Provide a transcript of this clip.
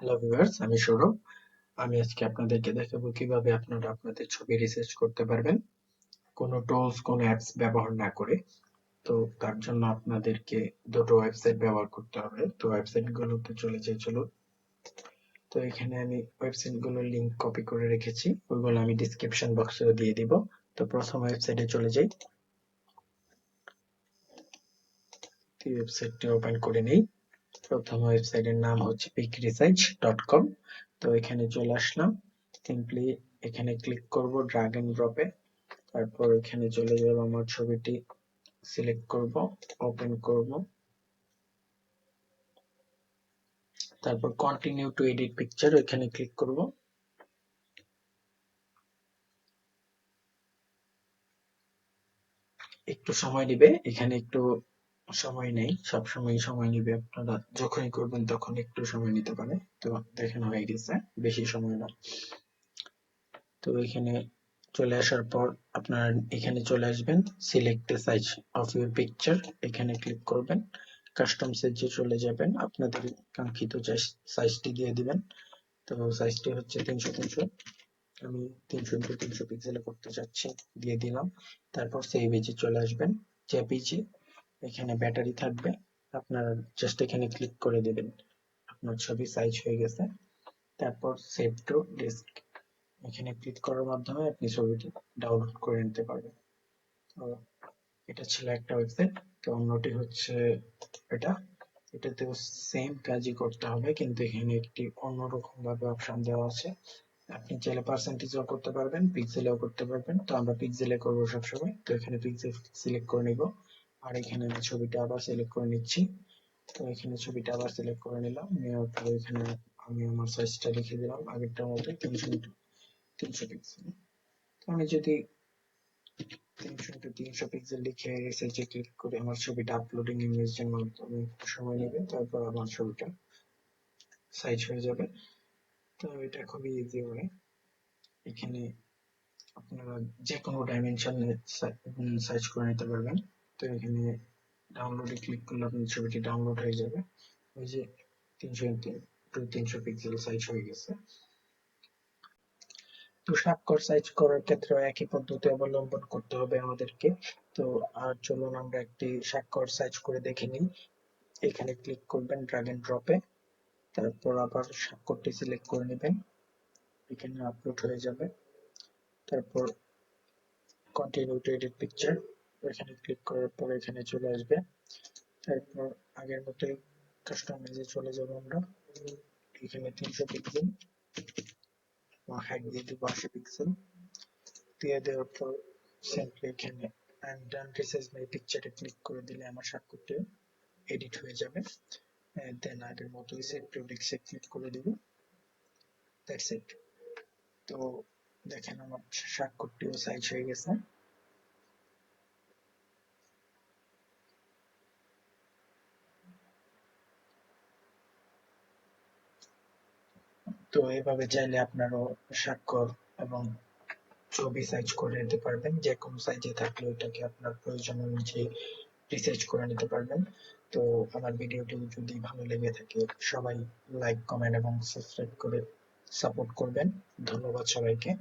Hello viewers, আমি সৌরভ। আমি আজকে আপনাদেরকে দেখাবো কিভাবে আপনারা আপনাদের ছবি রিসার্চ করতে পারবেন কোনো টুলস, কোনো অ্যাপস ব্যবহার না করে। তো তার জন্য আপনাদেরকে দুটো ওয়েবসাইট ব্যবহার করতে হবে। তো ওয়েবসাইট গুলোতে চলে যাই, চলুন। তো এখানে আমি ওয়েবসাইট গুলোর লিংক কপি করে রেখেছি, ওইগুলো আমি ডিসক্রিপশন বক্সে দিয়ে দিব। তো প্রথম ওয়েবসাইটে চলে যাই, ওয়েবসাইটটি ওপেন করে নেই। প্রথম ওয়েবসাইটের নাম হচ্ছে picresige.com। তো এখানে চলে আসলাম, সিম্পলি এখানে ক্লিক করব ড্র্যাগ এন্ড ড্রপে। তারপর এখানে চলে যাব, আমার ছবিটি সিলেক্ট করব, ওপেন করব, তারপর কন্টিনিউ টু এডিট পিকচার এখানে ক্লিক করব। একটু সময় নেবে, এখানে একটু সময় নেই, সব সময় সময় নেবে, আপনারা যখনই করবেন তখন একটু সময় নিতে পারে। তো দেখেন হয়ে গেছে, বেশি সময় না। তো এখানে চলে আসার পর আপনারা এখানে চলে আসবেন, select A size of your picture এখানে ক্লিক করবেন, কাস্টম সাইজে চলে যাবেন, আপনাদের কাঙ্ক্ষিত সাইজটি দিয়ে দিবেন। তো সাইজটি হচ্ছে 300 আমি 300 পিক্সেলে করতে চাচ্ছি, দিয়ে দিলাম। তারপর সেভ এজে চলে আসবেন, জেপিজি এখানে ব্যাটারি থাকবে, আপনারা জাস্ট এখানে ক্লিক করে দিবেন, আপনার ছবি সাইজ হয়ে গেছে। তারপর সেভ টু ডিস্ক এখানে ক্লিক করার মাধ্যমে আপনি ছবিটি ডাউনলোড করে নিতে পারবেন। তো এটা ছিল একটা ওয়েবসাইট। তো অন্যটি হচ্ছে এটা, এটাতেও সেম কাজই করতে হবে, কিন্তু এখানে একটি অন্যরকম ভাবে অপশন দেওয়া আছে। আপনি চাইলে পার্সেন্টেজও করতে পারবেন, পিক্সেলেও করতে পারবেন। তো আমরা পিক্সেলে করবো সবসময়, তো এখানে পিক্সেল সিলেক্ট করে নিব। আর এখানে আমি ছবিটা আবার সিলেক্ট করে নিচ্ছি। তো এখানে ছবিটা আবার সিলেক্ট করে নিলাম, নেওয়ার পরে এখানে আমি আমার সাইজটা লিখে দিলাম আগেরটার মতো 300 পিক্সেল। তো আমি যদি 300 পিক্সেল লিখে রিসার্চে ক্লিক করে আমার ছবিটা আপলোডিং ইমেজের মাধ্যমে সময় নেবে, তারপর আমার ছবিটা সাইজ হয়ে যাবে। তো এটা খুবই ইজি হয়। এখানে আপনারা যে কোনো ডাইমেনশনে সাইজ করে নিতে পারবেন। তো এখানে ডাউনলোডে ক্লিক করলে আপনার ছবিটি ডাউনলোড হয়ে যাবে। ওই যে 300 পিক্সেল সাইজ হয়ে গেছে। তো স্বাক্ষর সাইজ করার ক্ষেত্রে একই পদ্ধতি অবলম্বন করতে হবে আমাদেরকে। তো আর চলুন আমরা একটি স্বাক্ষর সাইজ করে দেখে নিই। এখানে ক্লিক করবেন ড্র্যাগ এন্ড ড্রপে, তারপর আবার স্বাক্ষরটি সিলেক্ট করে নেবেন, এখানে আপলোড হয়ে যাবে। তারপর কন্টিনিউ টু এডিট পিকচার এখানে ক্লিক করার পর এখানে চলে আসবে। তারপর আগের মতোই কাস্টমাইজে চলে যাব আমরা, এখানে 300 পিক্সেল হাইট দিয়ে দিব 80 পিক্সেল, দিয়ে দেওয়ার পর সিম্পলি এখানে I am done resize my পিকচারে ক্লিক করে দিলে আমার স্বাক্ষরটি এডিট হয়ে যাবে। দেন আগের মতোই সেভ টু ডিস্কে ক্লিক করে দিব, দ্যাটস ইট। তো দেখেন আমার স্বাক্ষরটিও সাইজ হয়ে গেছে। তো এভাবে চাইলে আপনারও স্বাক্ষর এবং ছবি সাইজ করে নিতে পারবেন, যে কোনো সাইজে থাকলে ওইটাকে আপনার প্রয়োজন অনুযায়ী রিসার্চ করে নিতে পারবেন। তো আমার ভিডিওটি যদি ভালো লেগে থাকে সবাই লাইক, কমেন্ট এবং সাবস্ক্রাইব করে সাপোর্ট করবেন। ধন্যবাদ সবাইকে।